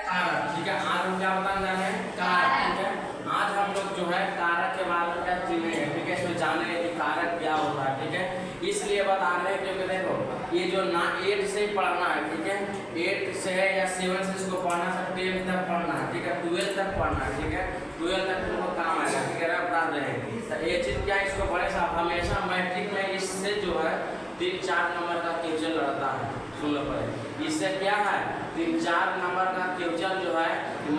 कारक। ठीक है, आज हम क्या बताने जा रहे हैं? कारक। ठीक है, आज हम लोग जो है कारक के बारे में क्या सीखेंगे। ठीक है, इसमें जानेंगे कि कारक क्या होता है। ठीक है, इसलिए बता रहे हैं क्योंकि देखो ये जो ना 8 से पढ़ना है। ठीक है, 8 से है या 7 से इसको पढ़ना है, 10 तक पढ़ना है। ठीक है, 12 तक पढ़ना है। ठीक है, 12 तक तुमको काम आएगा। ठीक है, बता रहे हैं तो ये चीज क्या है, इसको बड़े साहब हमेशा मैट्रिक में इससे जो है 3-4 नंबर का क्वेश्चन रहता है। सुन लो पहले, इससे क्या है 3-4 नंबर का क्वेश्चन जो है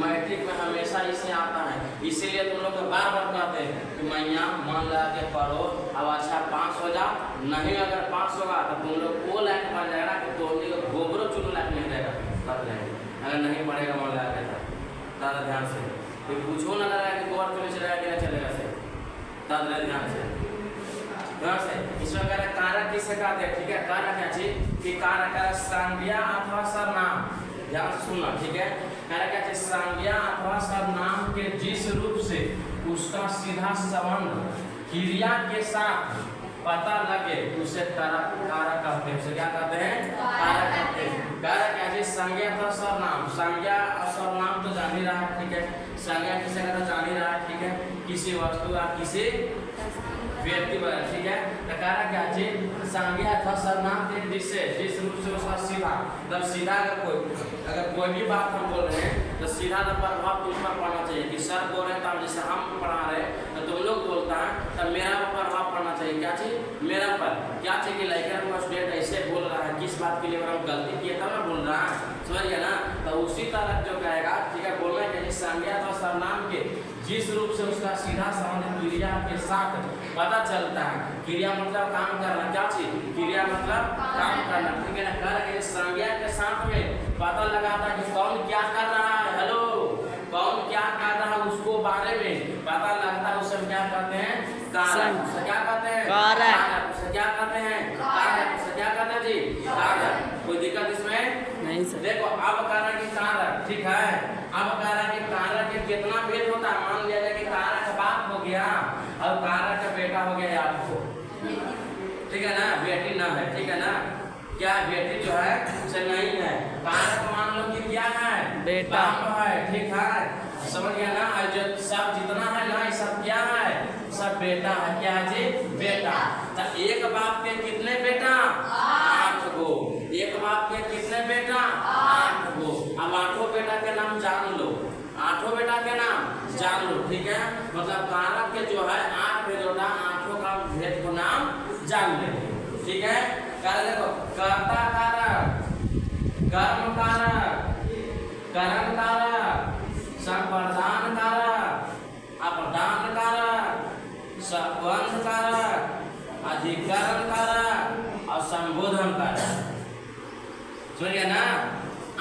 मैट्रिक में हमेशा इससे आता है। इसीलिए तुम लोग को बार बार कहते हैं कि मैया मन लगा के पढ़ो, अब अच्छा पास हो जाओ। नहीं अगर पास होगा तो तुम लोग वो लाइन बन जाएगा कि तो गोबरों चुनो लाइन नहीं रहेगा, कर जाएंगे। अगर नहीं पढ़ेगा मन लगा के ज़्यादा ध्यान से, फिर पूछो ना लगा कि गोबर चुने चलेगा कि नहीं चलेगा से, ज़्यादा ध्यान से। इसमें कह रहा कारक किससे कहते हैं। ठीक है, कारक क्या चीज कि कारक संज्ञा अथवा सर्वनाम, ध्यान से सुनना। ठीक है, कारक क्या चीज संज्ञा अथवा सर्वनाम के जिस रूप से उसका सीधा संबंध क्रिया के साथ पता लगे उसे कारक कहते हैं। उसे क्या कहते हैं? कारक कहते हैं। कारक क्या चीज संज्ञा अथवा सर्वनाम, संज्ञा और सर्वनाम तो जान ही रहा है। ठीक है, संज्ञा किसे कहते जान ही रहा है। ठीक है, किसी वस्तु या किसी व्यक्ति बना। ठीक है, कारक क्या चीज संज्ञा अथवा सर्वनाम के जिस रूप से उसका सीधा, मतलब सीधा अगर कोई भी बात हम बोल रहे हैं तो सीधा प्रभाव तुम पर पड़ना चाहिए। कि सर बोल रहे हैं तो जैसे हम पढ़ा रहे हैं तो तुम लोग बोलता है तो मेरा प्रभाव पड़ना चाहिए। क्या चीज? मेरा पर। क्या चाहिए कि लाइक स्टूडेंट ऐसे बोल रहा है, किस बात के लिए हम गलती किए तब ना बोल रहा है, समझिए ना। तो उसी तरह जो कहेगा, ठीक है, बोलना है संज्ञा अथवा सर्वनाम के जिस रूप से उसका सीधा संबंध क्रिया के साथ पता चलता है। क्रिया मतलब काम करना, क्या चीज? क्रिया मतलब काम करना। ठीक है ना, कर संज्ञा के साथ में पता लगाता है कि कौन क्या कर रहा है। हेलो, कौन क्या कर रहा है उसको बारे में पता लगता है, उसे क्या कहते हैं? कारक। उसे क्या कहते हैं? कारक। उसे क्या कहते हैं? कारक। उसे क्या कहते हैं जी? कारक। कोई दिक्कत इसमें नहीं सर। देखो अब कारक की कारक, ठीक है, अब कारक की कारक के कितना भेद होता है। मान लिया जाए कि कारक का बाप हो गया और कारक का बेटा हो गया आपको, ठीक है ना, बेटी ना है। ठीक है ना, क्या बेटी जो है उसे नहीं है। कारक मान लो कि क्या है? बेटा है। ठीक है, समझ गया ना। जो सब जितना है ना, सब क्या है? सब बेटा है। क्या है जी? बेटा। तो एक बाप के कितने बेटा? 8 गो। एक बाप के कितने बेटा? 8 गो। अब 8 बेटा के नाम जान लो, 8 बेटा के नाम जान लो। ठीक है, मतलब कारक के जो है 8 भेद होता है, 8 का भेद को नाम जान ले। ठीक है, देखो कर्ता कारक, कर्म कारक, करण कारक, संप्रदान कारक, अपदान कारक, संबंध कारक, अधिकरण कारक और संबोधन कारक। समझ गया ना,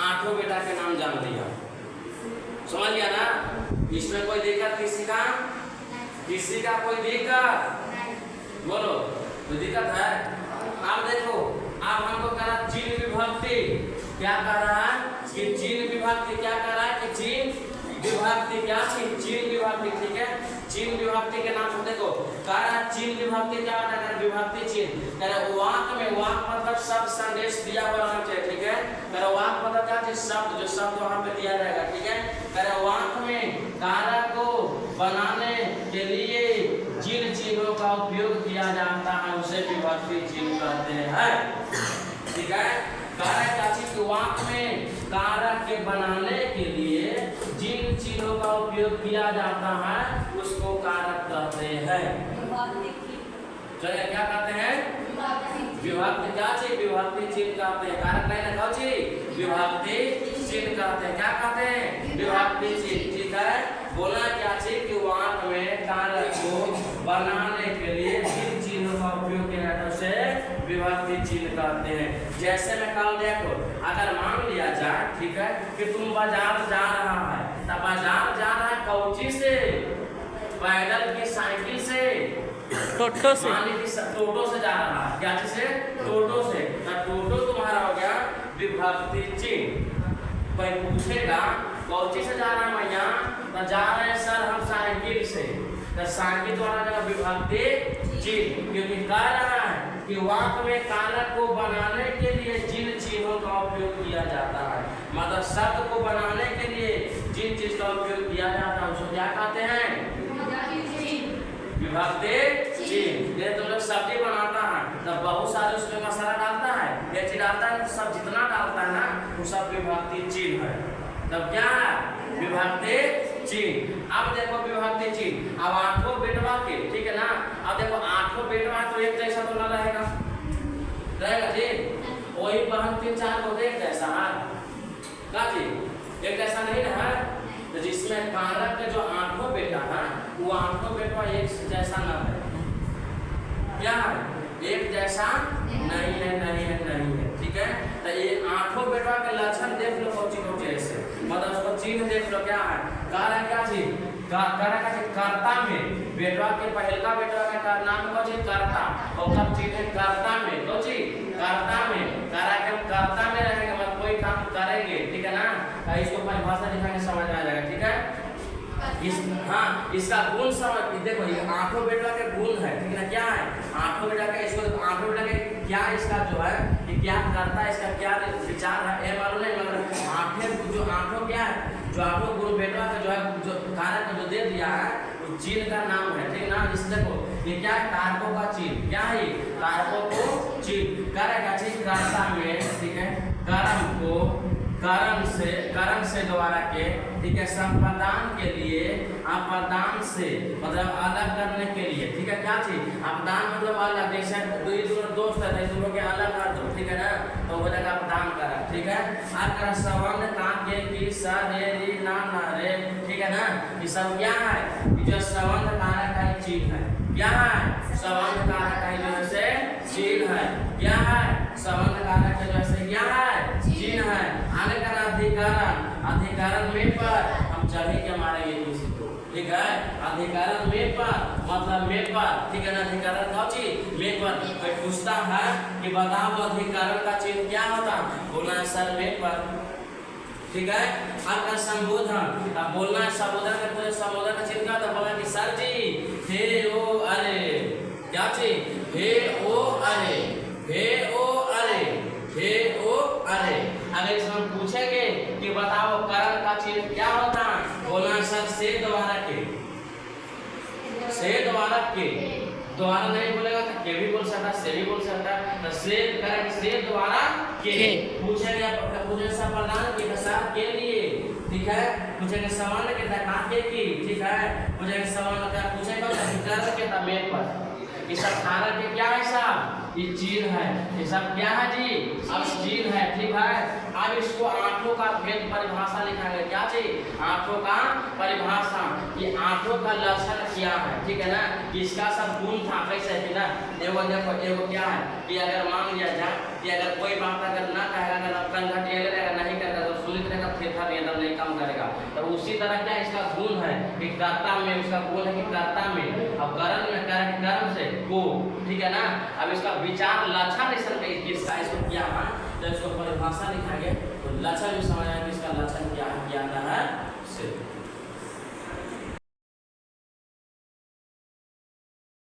8 बेटा के नाम जान लिया, समझ गया ना। इसमें कोई दिक्कत किसी का? किसी का कोई दिक्कत? बोलो, कोई दिक्कत है? अब देखो, अब हमको कह रहा चिन्ह विभक्ति। क्या कर रहा है कि चिन्ह विभक्ति क्या कर रहा है कि चिन्ह विभक्ति। क्या चीज? चिन्ह विभक्ति। ठीक है, चिन्ह विभक्ति के नाम से देखो कह रहा चिन्ह विभक्ति क्या होता है? विभक्ति चिन्ह कह रहा वाक्य में, वाक्य मतलब शब्द संदेश दिया हुआ रहना चाहिए। ठीक है, कह रहा वाक्य मतलब क्या चीज? शब्द, जो शब्द वहां पे दिया जाएगा। ठीक है, कह रहा वाक्य में कारक को बनाने के लिए जिन चिन्हों का उपयोग किया जाता है उसे विभक्ति चिन्ह कहते हैं। ठीक है, कारक क्या चीज? वाक्य में कारक के बनाने के लिए जिन चिन्हों का उपयोग किया जाता है उसको कारक कहते हैं। चलिए क्या कहते हैं? विभक्ति। क्या चीज? विभक्ति चिन्ह कहते हैं। कारक नहीं ना चीज, विभक्ति चिन्ह कहते हैं। क्या कहते हैं? विभक्ति चिन्ह। ठीक है, बोला क्या चीज कि वाक्य में कारक को बनाने के लिए जिन चिन्हों का उपयोग किया जाता है उसे विभक्ति चिन्ह कहते हैं। जैसे मैं कल देखो, अगर मान लिया जाए, ठीक है, कि तुम बाजार जा रहा है, तो बाजार जा रहा है कौची से? पैदल की साइकिल से? टोटो से? टोटो से जा रहा है। क्या चीज से? टोटो से। टोटो तुम्हारा हो गया विभक्ति चिन्ह। कोई पूछेगा कौची से जा रहा है भैया, तो जा रहे हैं सर हम साइकिल से, तो साइकिल द्वारा जगह विभक्ति चिन्ह। क्योंकि कह रहा है कि वाक्य में कारक को बनाने के लिए जिन चिन्हों का उपयोग किया जाता है, मतलब शब्द को बनाने के लिए जिस चीज का उपयोग किया जाता है उसको क्या कहते हैं? विभक्ति चिन्ह। ये तुम लोग सब्जी बनाता है तब बहुत सारे उसमें मसाला डालता है, ये चीज डालता है तो सब जितना डालता है ना वो सब विभक्ति चिन्ह है। तब क्या है? विभक्ति चिन्ह। अब देखो विभक्ति चिन्ह, अब आठों बेटवा के, ठीक है ना, अब देखो आठों बेटवा तो एक जैसा तो ना रहेगा, रहेगा जी? वही बहन 3-4 को एक जैसा है का जी? एक जैसा नहीं ना है। तो जिसमें कारक के जो आठों बेटा है वो आठों बेटवा एक जैसा ना है, क्या है? एक जैसा नहीं है, नहीं है, नहीं है, ठीक है। तो ये आठों बेटवा के लक्षण देख लो कौची कौची ऐसे, मतलब उसको चिन्ह देख लो क्या है। कारक क्या चीज? कारक का कर्ता में बेटवा के पहलका बेटवा का नाम कौची? कर्ता, और कब चीज है कर्ता में, कौची? कर्ता में। कारक हम कर्ता में रहेंगे, मतलब कोई काम करेंगे, ठीक है ना। इसको परिभाषा दिखाएंगे समझ में आ जाएगा, ठीक है। हाँ, इसका गुण समझ, देखो ये आठों बेटवा के गुण है, ठीक है ना। क्या है? आठों बेटा का, इसको आठों बेटा के क्या इसका जो है कि क्या करता है, इसका क्या विचार है ये मालूम नहीं, मगर आठों क्या है, जो आठों गुण बेटवा का जो है, जो कारक जो दे दिया है वो चिन्ह का नाम है, ठीक है ना। इस देखो ये क्या है? कारकों का चिन्ह। क्या है? कारकों को चिन्ह। कारक का चिन्ह कर्ता में, ठीक है, कर्म से द्वारा के, ठीक है, संपादन के लिए, अपदान से मतलब अलग करने के लिए, ठीक है। क्या चीज? अपदान मतलब अलग, जैसे दोनों दोस्त है दोनों के अलग कर दो, ठीक है ना, तो वो जगह अपदान करा, ठीक है। अगर संबंध का के की स रे री ना ना रे, ठीक है ना, ये सब क्या है? जो संबंध कारक का चीज है। क्या है? संबंध कारक का जो है चिन्ह है। क्या है? संबंध कारक का जो है क्या है? चिन्ह है। आगे का अधिकरण, अधिकरण में पर हम चढ़ी के मारेंगे किसी को, ठीक है। अधिकरण में पर मतलब में पर, ठीक है ना। अधिकरण का चीज में पर। कोई पूछता है कि बताओ अधिकरण का चिन्ह क्या होता? बोलना सर में पर, ठीक है। आपका संबोधन, अब बोलना है संबोधन का, पूरे संबोधन का चिन्ह क्या था? बोला कि सर जी हे ओ अरे, क्या चीज? हे ओ अरे, हे ओ अरे, हे ओ अरे। अगर इसमें पूछेंगे कि बताओ करण का चिन्ह क्या होता है? बोलना सर से द्वारा के, से द्वारा के, द्वारा नहीं बोलेगा तो के भी बोल सकता, से भी बोल सकता, तो से करण से द्वारा के। पूछेंगे पूछे सब प्रदान के साथ के लिए, ठीक है। पूछेंगे समान के दका के की, ठीक है। पूछेंगे समान का, पूछेगा अधिकरण के तमें पर। ये सब कारक के क्या है साहब? ये चिन्ह है। ये सब क्या है जी? अब चिन्ह है, ठीक है। अब इसको आठों का भेद परिभाषा लिखाएंगे। क्या चीज? आठों का परिभाषा। ये आठों का लक्षण क्या है, ठीक है ना। इसका सब गुण था कैसे है ना। देखो देखो एगो क्या है कि अगर मान लिया जाए कि अगर कोई बात अगर ना कहेगा, अगर कंघट ये रहेगा नहीं करेगा तो सुनित रहेगा, फेफा एकदम नहीं काम करेगा। तो उसी तरह क्या इसका गुण है कि कर्ता में, उसका गुण है कि कर्ता में, अब करण में कर्म से को, ठीक है ना। अब इसका विचार लक्षण इसका इसको क्या है, जब इसको परिभाषा लिखाएंगे तो लक्षण भी समझ आएगा कि इसका लक्षण क्या है, क्या है से।